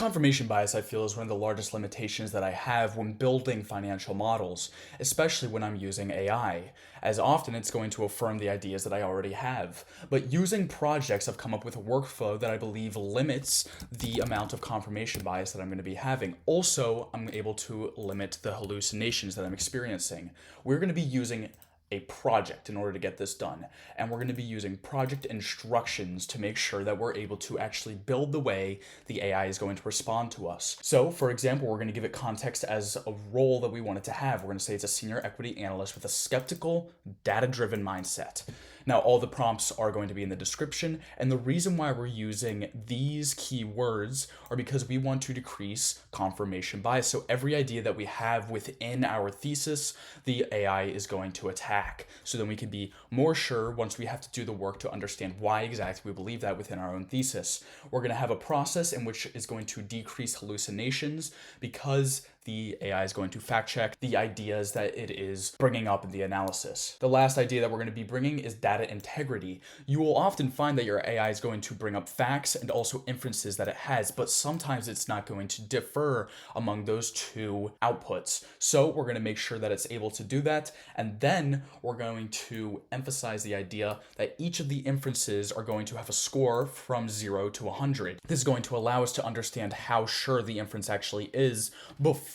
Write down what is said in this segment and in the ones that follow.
Confirmation bias, I feel, is one of the largest limitations that I have when building financial models, especially when I'm using AI, as often it's going to affirm the ideas that I already have. But using projects, I've come up with a workflow that I believe limits the amount of confirmation bias that I'm going to be having. Also, I'm able to limit the hallucinations that I'm experiencing. We're going to be using a project in order to get this done. And we're going to be using project instructions to make sure that we're able to actually build the way the AI is going to respond to us. So, for example, we're going to give it context as a role that we want it to have. We're going to say it's a senior equity analyst with a skeptical, data-driven mindset. Now, all the prompts are going to be in the description, and the reason why we're using these keywords are because we want to decrease confirmation bias. So every idea that we have within our thesis, the AI is going to attack. So then we can be more sure once we have to do the work to understand why exactly we believe that within our own thesis. We're going to have a process in which is going to decrease hallucinations because the AI is going to fact check the ideas that it is bringing up in the analysis. The last idea that we're going to be bringing is data integrity. You will often find that your AI is going to bring up facts and also inferences that it has, but sometimes it's not going to differ among those two outputs. So we're going to make sure that it's able to do that, and then we're going to emphasize the idea that each of the inferences are going to have a score from 0 to 100. This is going to allow us to understand how sure the inference actually is before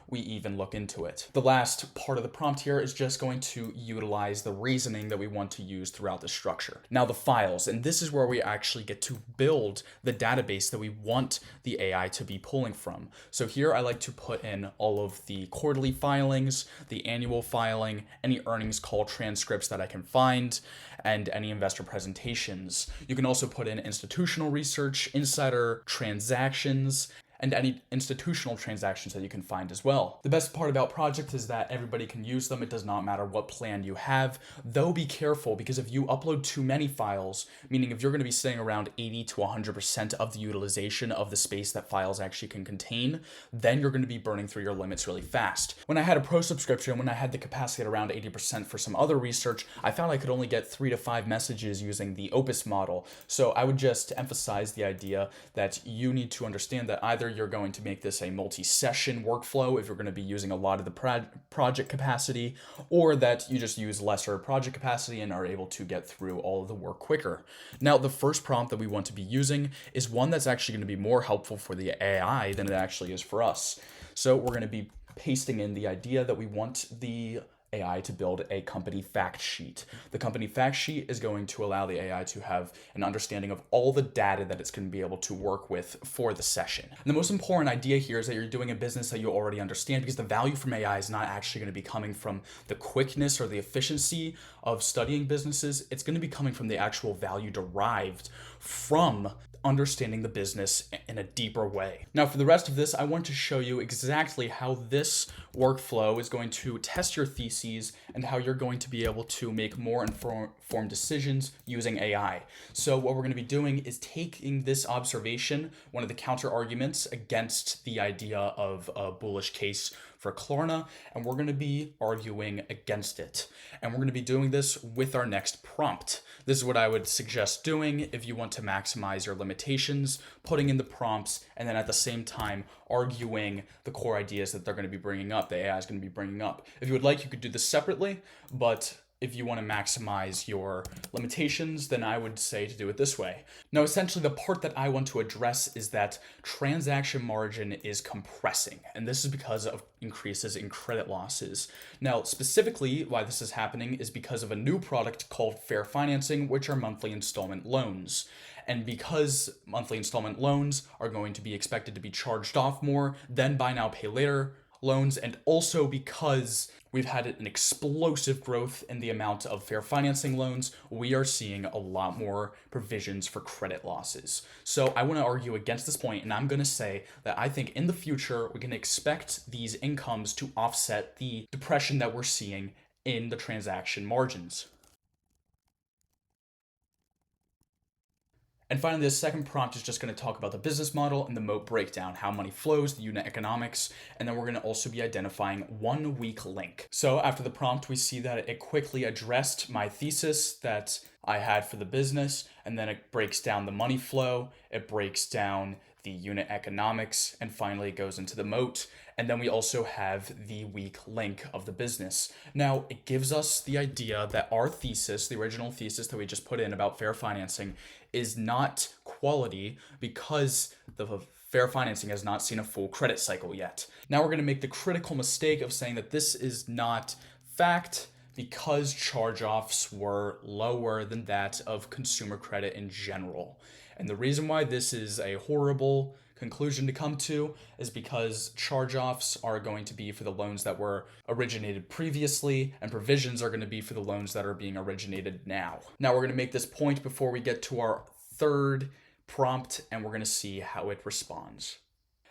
we even look into it. The last part of the prompt here is just going to utilize the reasoning that we want to use throughout the structure. Now the files, and this is where we actually get to build the database that we want the AI to be pulling from. So here I like to put in all of the quarterly filings, the annual filing, any earnings call transcripts that I can find, and any investor presentations. You can also put in institutional research, insider transactions, and any institutional transactions that you can find as well. The best part about projects is that everybody can use them. It does not matter what plan you have, though be careful, because if you upload too many files, meaning if you're going to be saying around 80 to 100% of the utilization of the space that files actually can contain, then you're going to be burning through your limits really fast. When I had a pro subscription, when I had the capacity at around 80% for some other research, I found I could only get 3 to 5 messages using the Opus model. So I would just emphasize the idea that you need to understand that either you're going to make this a multi-session workflow if you're going to be using a lot of the project capacity, or that you just use lesser project capacity and are able to get through all of the work quicker. Now, the first prompt that we want to be using is one that's actually going to be more helpful for the AI than it actually is for us. So we're going to be pasting in the idea that we want the AI to build a company fact sheet. The company fact sheet is going to allow the AI to have an understanding of all the data that it's going to be able to work with for the session. And the most important idea here is that you're doing a business that you already understand, because the value from AI is not actually going to be coming from the quickness or the efficiency of studying businesses. It's going to be coming from the actual value derived from understanding the business in a deeper way. Now, for the rest of this, I want to show you exactly how this workflow is going to test your theses and how you're going to be able to make more informed decisions using AI. So what we're going to be doing is taking this observation, one of the counter arguments against the idea of a bullish case for Klarna, and we're going to be arguing against it. And we're going to be doing this with our next prompt. This is what I would suggest doing if you want to maximize your limitations, putting in the prompts, and then at the same time arguing the core ideas that they're going to be bringing up, the AI is going to be bringing up. If you would like, you could do this separately, but if you want to maximize your limitations, then I would say to do it this way. Now, essentially, the part that I want to address is that transaction margin is compressing, and this is because of increases in credit losses. Now, specifically, why this is happening is because of a new product called fair financing, which are monthly installment loans. And because monthly installment loans are going to be expected to be charged off more than buy now, pay later loans, and also because we've had an explosive growth in the amount of fair financing loans, we are seeing a lot more provisions for credit losses. So I want to argue against this point, and I'm going to say that I think in the future, we can expect these incomes to offset the depression that we're seeing in the transaction margins. And finally, the second prompt is just going to talk about the business model and the moat breakdown, how money flows, the unit economics, and then we're going to also be identifying one weak link. So after the prompt, we see that it quickly addressed my thesis that I had for the business, and then it breaks down the money flow, it breaks down the unit economics, and finally it goes into the moat. And then we also have the weak link of the business. Now, it gives us the idea that our thesis, the original thesis that we just put in about fair financing, is not quality because the fair financing has not seen a full credit cycle yet. Now we're going to make the critical mistake of saying that this is not fact because charge-offs were lower than that of consumer credit in general. And the reason why this is a horrible conclusion to come to is because charge-offs are going to be for the loans that were originated previously, and provisions are going to be for the loans that are being originated now. Now we're going to make this point before we get to our third prompt, and we're going to see how it responds.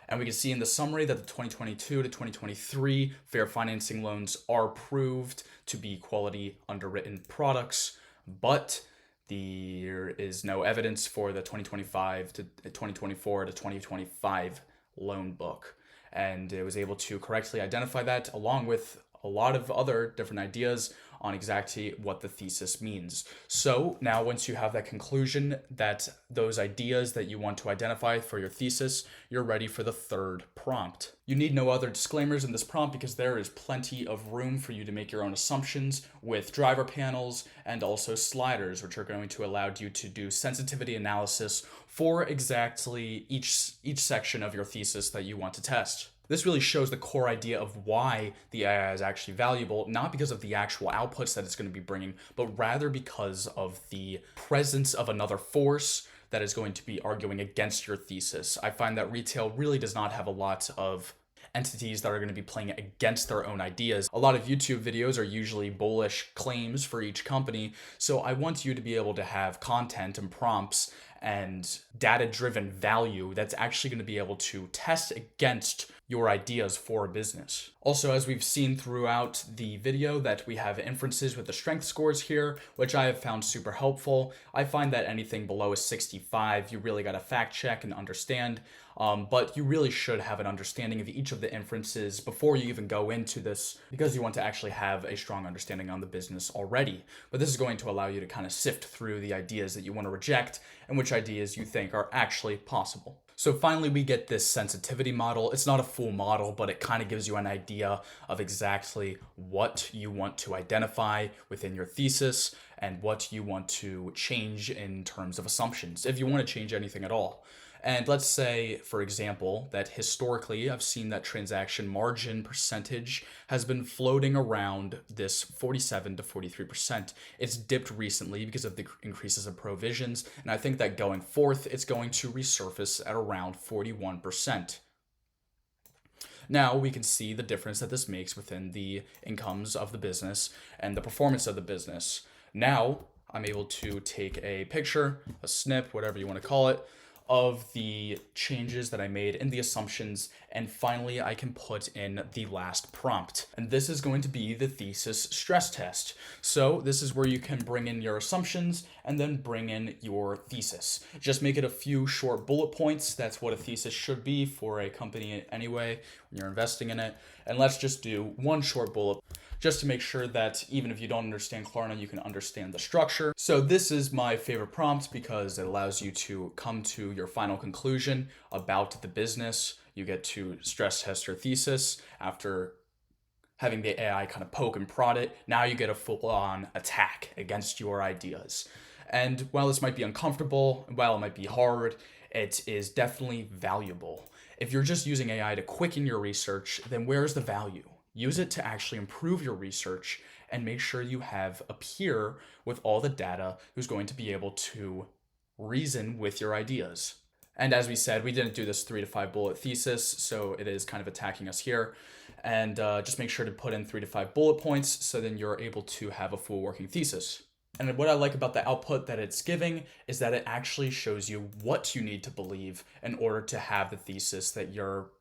And we can see in the summary that the 2022 to 2023 fair financing loans are proved to be quality underwritten products, but there is no evidence for the 2025 to 2024 to 2025 loan book. And it was able to correctly identify that along with a lot of other different ideas on exactly what the thesis means. So now once you have that conclusion, that those ideas that you want to identify for your thesis, you're ready for the third prompt. You need no other disclaimers in this prompt because there is plenty of room for you to make your own assumptions with driver panels and also sliders, which are going to allow you to do sensitivity analysis for exactly each section of your thesis that you want to test. This really shows the core idea of why the AI is actually valuable, not because of the actual outputs that it's going to be bringing, but rather because of the presence of another force that is going to be arguing against your thesis. I find that retail really does not have a lot of entities that are going to be playing against their own ideas. A lot of YouTube videos are usually bullish claims for each company, so I want you to be able to have content and prompts and data-driven value that's actually going to be able to test against your ideas for a business. Also, as we've seen throughout the video, that we have inferences with the strength scores here, which I have found super helpful. I find that anything below a 65, you really got to fact check and understand, but you really should have an understanding of each of the inferences before you even go into this, because you want to actually have a strong understanding on the business already. But this is going to allow you to kind of sift through the ideas that you want to reject and which ideas you think are actually possible. So finally, we get this sensitivity model. It's not a full model, but it kind of gives you an idea of exactly what you want to identify within your thesis and what you want to change in terms of assumptions, if you want to change anything at all. And let's say, for example, that historically I've seen that transaction margin percentage has been floating around this 47 to 43%. It's dipped recently because of the increases of provisions, and I think that going forth, it's going to resurface at around 41%. Now we can see the difference that this makes within the incomes of the business and the performance of the business. Now I'm able to take a picture, a snip, whatever you want to call it, of the changes that I made in the assumptions, and finally I can put in the last prompt. And this is going to be the thesis stress test. So this is where you can bring in your assumptions and then bring in your thesis. Just make it a few short bullet points. That's what a thesis should be for a company anyway, when you're investing in it. And let's just do one short bullet just to make sure that even if you don't understand Klarna, you can understand the structure. So this is my favorite prompt because it allows you to come to your final conclusion about the business. You get to stress test your thesis after having the AI kind of poke and prod it. Now you get a full-on attack against your ideas. And while this might be uncomfortable, while it might be hard, it is definitely valuable. If you're just using AI to quicken your research, then where's the value? Use it to actually improve your research and make sure you have a peer with all the data who's going to be able to reason with your ideas. And as we said, we didn't do this 3 to 5 bullet thesis, so it is kind of attacking us here. And just make sure to put in 3 to 5 bullet points so then you're able to have a full working thesis. And what I like about the output that it's giving is that it actually shows you what you need to believe in order to have the thesis that you're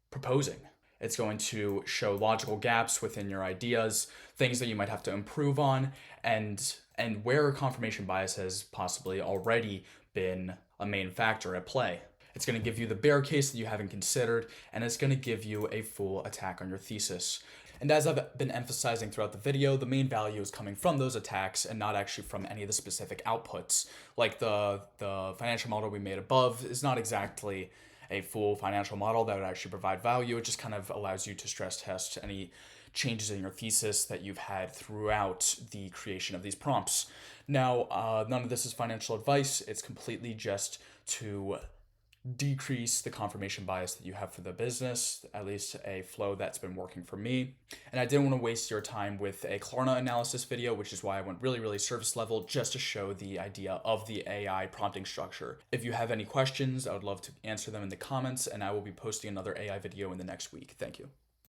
proposing. It's going to show logical gaps within your ideas, things that you might have to improve on, and where confirmation bias has possibly already been a main factor at play. It's going to give you the bear case that you haven't considered, and it's going to give you a full attack on your thesis. And as I've been emphasizing throughout the video, the main value is coming from those attacks and not actually from any of the specific outputs. Like the financial model we made above is not exactly a full financial model that would actually provide value. It just kind of allows you to stress test any changes in your thesis that you've had throughout the creation of these prompts. Now, none of this is financial advice. It's completely just to decrease the confirmation bias that you have for the business, at least a flow that's been working for me. And I didn't want to waste your time with a Klarna analysis video, which is why I went really, really surface level just to show the idea of the AI prompting structure. If you have any questions, I would love to answer them in the comments, and I will be posting another AI video in the next week. Thank you.